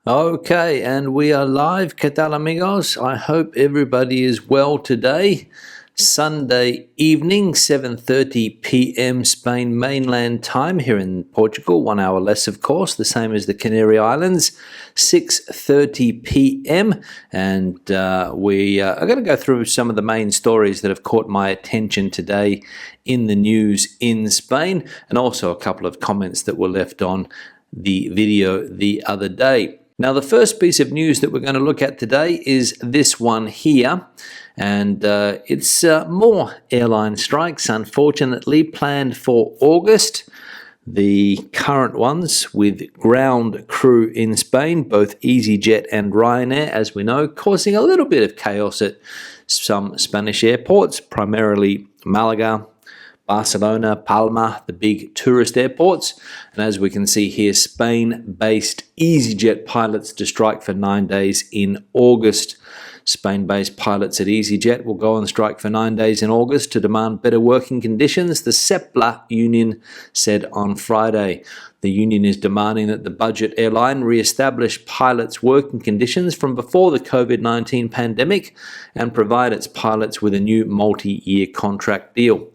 Okay, and we are live. ¿Qué tal, amigos? I hope everybody is well today. Sunday evening, 7:30 p.m. Spain mainland time here in Portugal. 1 hour less, of course, the same as the Canary Islands. 6:30 p.m. And we are going to go through some of the main stories that have caught my attention today in the news in Spain, and also a couple of comments that were left on the video the other day. Now, the first piece of news that we're going to look at today is this one here, and it's more airline strikes, unfortunately, planned for August. The current ones with ground crew in Spain, both easyjet and Ryanair, as we know, causing a little bit of chaos at some Spanish airports, primarily Malaga, Barcelona, Palma, the big tourist airports. And as we can see here, Spain-based easyjet pilots to strike for 9 days in August. Spain-based pilots at easyjet will go on strike for 9 days in August to demand better working conditions, the SEPLA union said on Friday. The union is demanding that the budget airline re-establish pilots' working conditions from before the COVID-19 pandemic and provide its pilots with a new multi-year contract deal.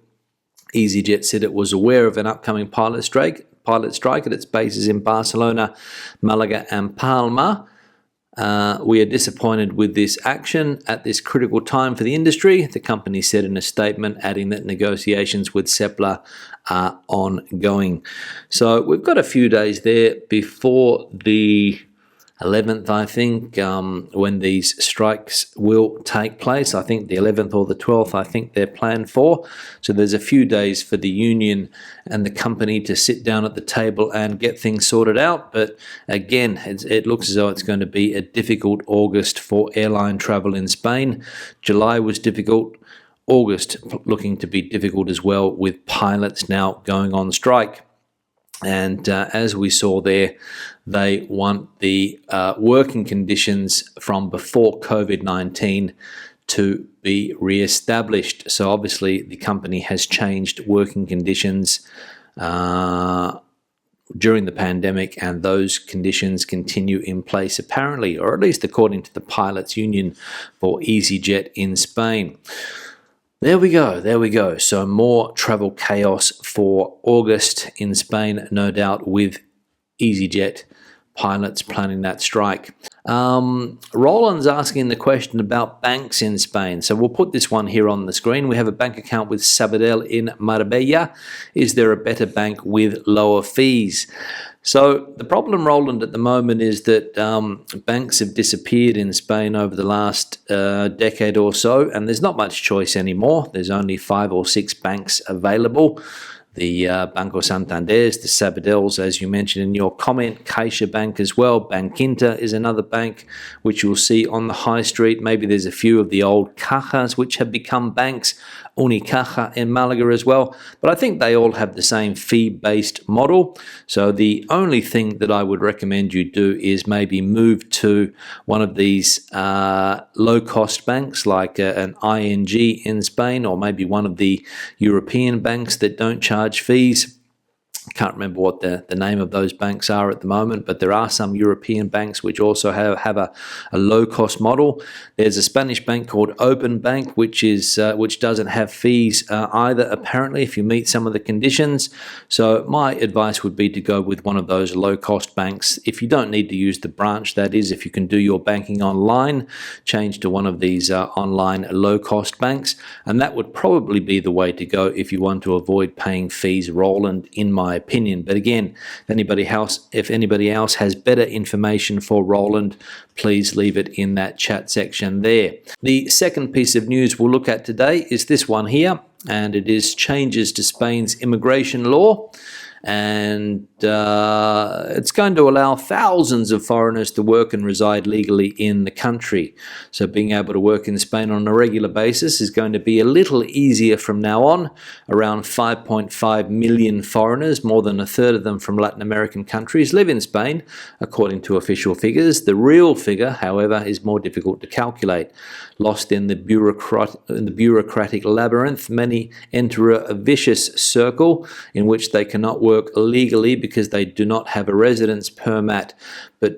easyjet said it was aware of an upcoming pilot strike at its bases in Barcelona, Malaga and Palma. We are disappointed with this action at this critical time for the industry, the company said in a statement, adding that negotiations with SEPLA are ongoing. So we've got a few days there before the 11th, I think, when these strikes will take place. I think the 11th or the 12th, I think they're planned for. So there's a few days for the union and the company to sit down at the table and get things sorted out. But again, it looks as though it's going to be a difficult August for airline travel in Spain. July was difficult. August looking to be difficult as well, with pilots now going on strike. And as we saw there, they want the working conditions from before COVID-19 to be re-established. So obviously the company has changed working conditions during the pandemic, and those conditions continue in place apparently, or at least according to the pilots union for easyjet in Spain. There we go. So more travel chaos for August in Spain, no doubt, with easyjet pilots planning that strike. Roland's asking the question about banks in Spain. So we'll put this one here on the screen. We have a bank account with Sabadell in Marbella. Is there a better bank with lower fees? So the problem, Roland, at the moment is that banks have disappeared in Spain over the last decade or so, and there's not much choice anymore. There's only 5 or 6 banks available. The Banco Santanders, the Sabadells, as you mentioned in your comment, CaixaBank as well. Bankinter is another bank which you'll see on the high street. Maybe there's a few of the old cajas which have become banks, Unicaja in Malaga as well. But I think they all have the same fee-based model. So the only thing that I would recommend you do is maybe move to one of these low-cost banks like an ING in Spain, or maybe one of the European banks that don't charge fees. I can't remember what the name of those banks are at the moment, but there are some European banks which also have a low-cost model. There's a Spanish bank called Open Bank, which doesn't have fees either, apparently, if you meet some of the conditions. So my advice would be to go with one of those low-cost banks. If you don't need to use the branch, that is, if you can do your banking online, change to one of these online low-cost banks, and that would probably be the way to go if you want to avoid paying fees, Roland, in my opinion. But again, if anybody else has better information for Roland, please leave it in that chat section there. The second piece of news we'll look at today is this one here, and it is changes to Spain's immigration law. And it's going to allow thousands of foreigners to work and reside legally in the country. So being able to work in Spain on a regular basis is going to be a little easier from now on. Around 5.5 million foreigners, more than a third of them from Latin American countries, live in Spain, according to official figures. The real figure, however, is more difficult to calculate. Lost in the bureaucratic labyrinth, many enter a vicious circle in which they cannot work legally because they do not have a residence permit, but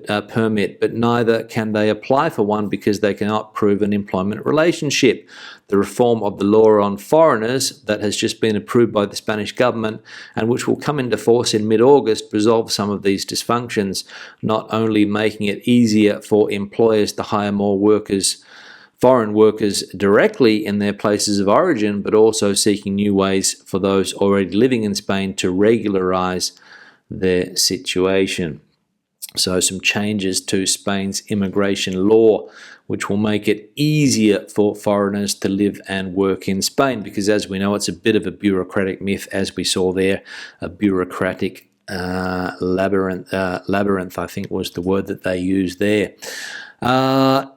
neither can they apply for one because they cannot prove an employment relationship. The reform of the law on foreigners that has just been approved by the Spanish government and which will come into force in mid-August resolves some of these dysfunctions, not only making it easier for employers to hire more foreign workers directly in their places of origin, but also seeking new ways for those already living in Spain to regularize their situation. So some changes to Spain's immigration law, which will make it easier for foreigners to live and work in Spain, because as we know, it's a bit of a bureaucratic myth, as we saw there, a bureaucratic labyrinth, I think was the word that they used there.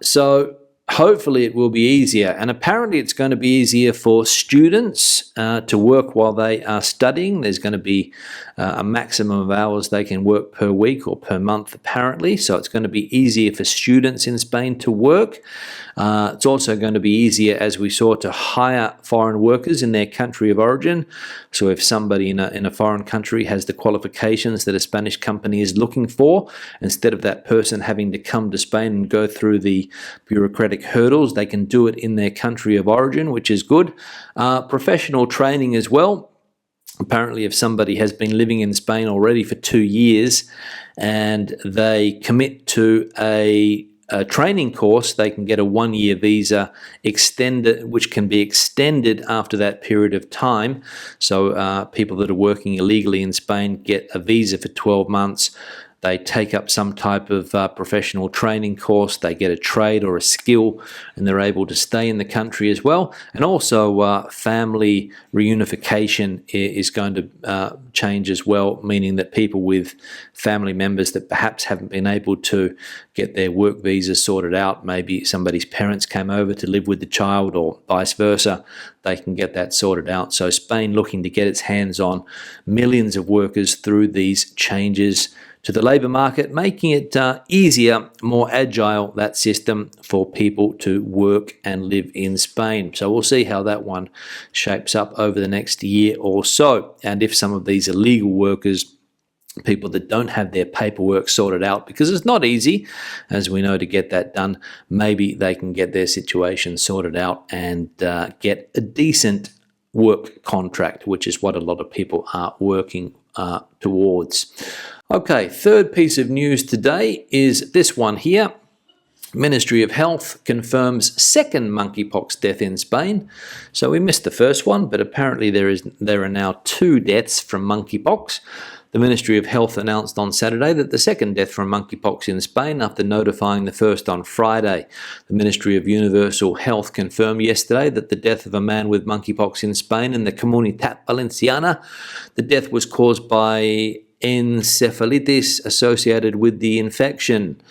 So hopefully it will be easier, and apparently it's going to be easier for students to work while they are studying. There's going to be a maximum of hours they can work per week or per month, apparently, so it's going to be easier for students in Spain to work. It's also going to be easier, as we saw, to hire foreign workers in their country of origin. So if somebody in a foreign country has the qualifications that a Spanish company is looking for, instead of that person having to come to Spain and go through the bureaucratic hurdles, they can do it in their country of origin, which is good. Professional training as well. Apparently, if somebody has been living in Spain already for 2 years and they commit to a training course, they can get a 1-year visa extended, which can be extended after that period of time. So people that are working illegally in Spain get a visa for 12 months. They take up some type of professional training course, they get a trade or a skill, and they're able to stay in the country as well. And also family reunification is going to change as well, meaning that people with family members that perhaps haven't been able to get their work visa sorted out, maybe somebody's parents came over to live with the child or vice versa, they can get that sorted out. So Spain looking to get its hands on millions of workers through these changes to the labour market, making it easier, more agile, that system, for people to work and live in Spain. So we'll see how that one shapes up over the next year or so. And if some of these illegal workers, people that don't have their paperwork sorted out, because it's not easy, as we know, to get that done, maybe they can get their situation sorted out and get a decent work contract, which is what a lot of people are working towards. Okay, third piece of news today is this one here. Ministry of Health confirms second monkeypox death in Spain. So we missed the first one, but apparently there are now 2 deaths from monkeypox. The Ministry of Health announced on Saturday that the second death from monkeypox in Spain, after notifying the first on Friday. The Ministry of Universal Health confirmed yesterday that the death of a man with monkeypox in Spain in the Comunitat Valenciana, the death was caused by encephalitis associated with the infection.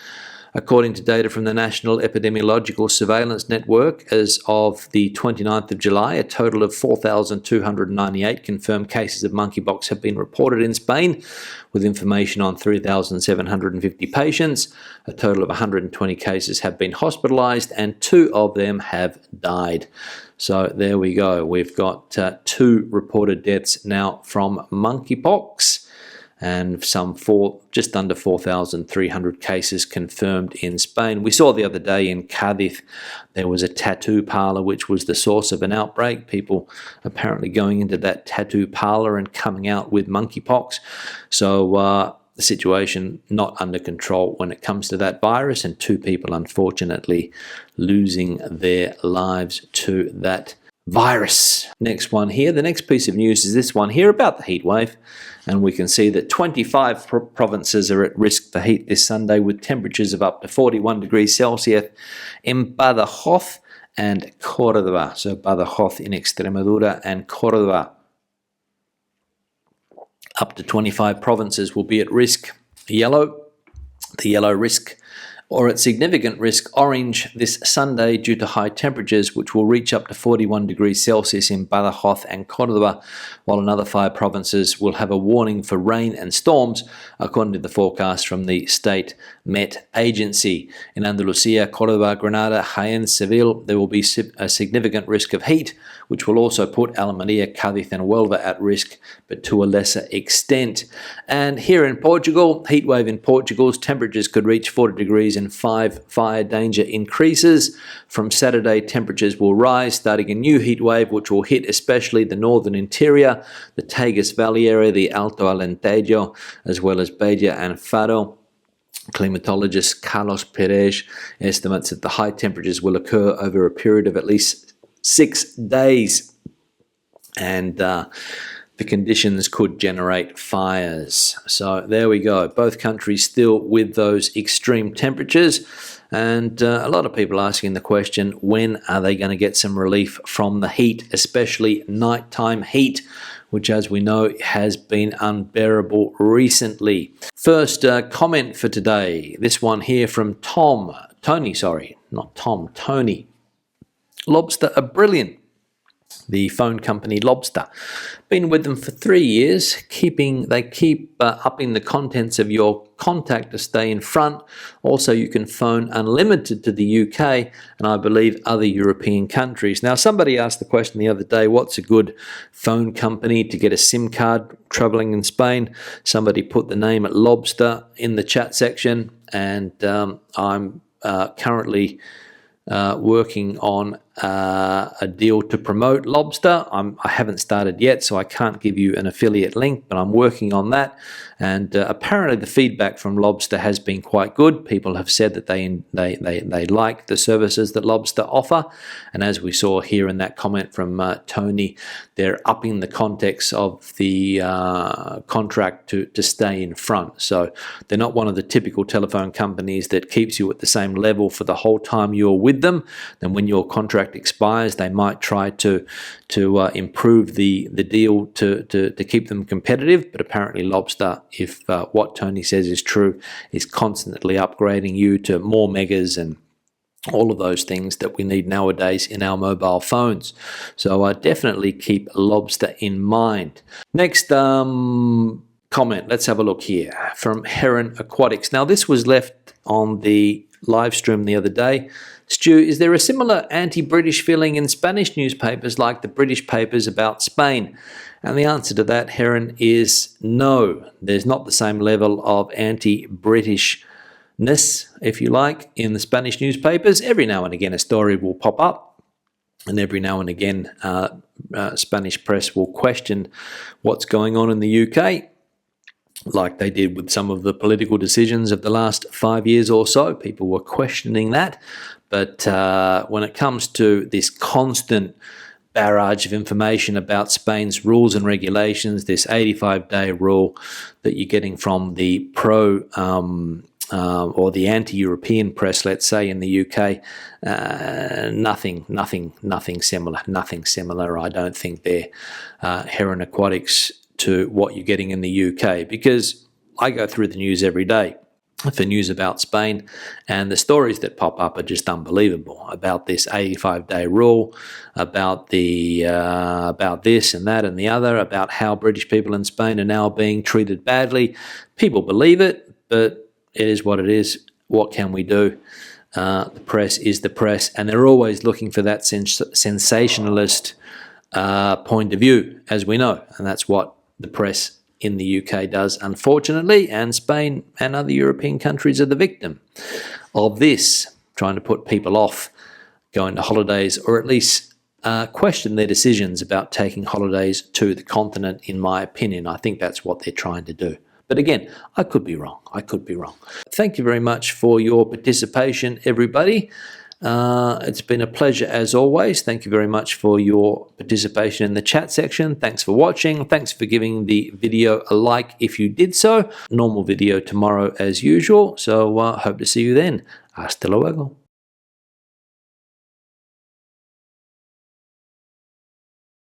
According to data from the National Epidemiological Surveillance Network, as of the 29th of July, a total of 4,298 confirmed cases of monkeypox have been reported in Spain, with information on 3,750 patients. A total of 120 cases have been hospitalized and 2 of them have died. So there we go. We've got 2 reported deaths now from monkeypox, and just under 4,300 cases confirmed in Spain. We saw the other day in Cádiz there was a tattoo parlor which was the source of an outbreak. People apparently going into that tattoo parlor and coming out with monkeypox. So the situation not under control when it comes to that virus, and 2 people unfortunately losing their lives to that virus. Next one here. The next piece of news is this one here about the heat wave. And we can see that 25 provinces are at risk for heat this Sunday, with temperatures of up to 41 degrees Celsius in Badajoz and Córdoba. So Badajoz in Extremadura and Córdoba. Up to 25 provinces will be at risk. The yellow risk or at significant risk orange this Sunday due to high temperatures, which will reach up to 41 degrees Celsius in Badajoz and Córdoba, while another 5 provinces will have a warning for rain and storms, according to the forecast from the State Met Agency. In Andalusia, Córdoba, Granada, Jaén, Seville, there will be a significant risk of heat, which will also put Almería, Cádiz and Huelva at risk, but to a lesser extent. And here in Portugal, heatwave in Portugal's temperatures could reach 40 degrees and 5 fire danger increases. From Saturday, temperatures will rise, starting a new heatwave which will hit especially the northern interior, the Tagus Valley area, the Alto Alentejo, as well as Beja and Faro. Climatologist Carlos Perez estimates that the high temperatures will occur over a period of at least 6 days, and the conditions could generate fires. So there we go. Both countries still with those extreme temperatures, and a lot of people asking the question, when are they going to get some relief from the heat, especially nighttime heat, which, as we know, has been unbearable recently. First comment for today, this one here from Tony. Lobster are brilliant. The phone company Lobster. Been with them for 3 years. They keep upping the contents of your contact to stay in front. Also, you can phone unlimited to the UK and I believe other European countries. Now, somebody asked the question the other day, what's a good phone company to get a SIM card traveling in Spain? Somebody put the name at Lobster in the chat section, and I'm currently working on a deal to promote Lobster. I haven't started yet, so I can't give you an affiliate link, but I'm working on that. And apparently the feedback from Lobster has been quite good. People have said that they like the services that Lobster offer. And as we saw here in that comment from Tony, they're upping the context of the contract to stay in front. So they're not one of the typical telephone companies that keeps you at the same level for the whole time you're with them. Then when your contract expires, they might try to improve the deal to keep them competitive. But apparently Lobster, if what Tony says is true, is constantly upgrading you to more megas and all of those things that we need nowadays in our mobile phones. So definitely keep Lobster in mind. Next comment, let's have a look here from Heron Aquatics. Now, this was left on the live stream the other day. Stu, is there a similar anti-British feeling in Spanish newspapers like the British papers about Spain? And the answer to that, Heron, is no. There's not the same level of anti-Britishness, if you like, in the Spanish newspapers. Every now and again a story will pop up, and every now and again Spanish press will question what's going on in the UK, like they did with some of the political decisions of the last 5 years or so. People were questioning that. But when it comes to this constant barrage of information about Spain's rules and regulations, this 85-day rule that you're getting from the pro or the anti-European press, let's say, in the UK, nothing similar. I don't think they're Heron Aquatics to what you're getting in the UK, because I go through the news every day for news about Spain, and the stories that pop up are just unbelievable about this 85-day rule, about the about this and that and the other, about how British people in Spain are now being treated badly. People believe it, but it is what it is. What can we do? The press is the press, and they're always looking for that sensationalist point of view, as we know, and that's what the press in the UK does, unfortunately, and Spain and other European countries are the victim of this, trying to put people off going to holidays, or at least question their decisions about taking holidays to the continent, in my opinion. I think that's what they're trying to do. But again, I could be wrong. Thank you very much for your participation, everybody. It's been a pleasure as always. Thank you very much for your participation in the chat section. Thanks for watching. Thanks for giving the video a like if you did so. Normal video tomorrow as usual. So hope to see you then. Hasta luego.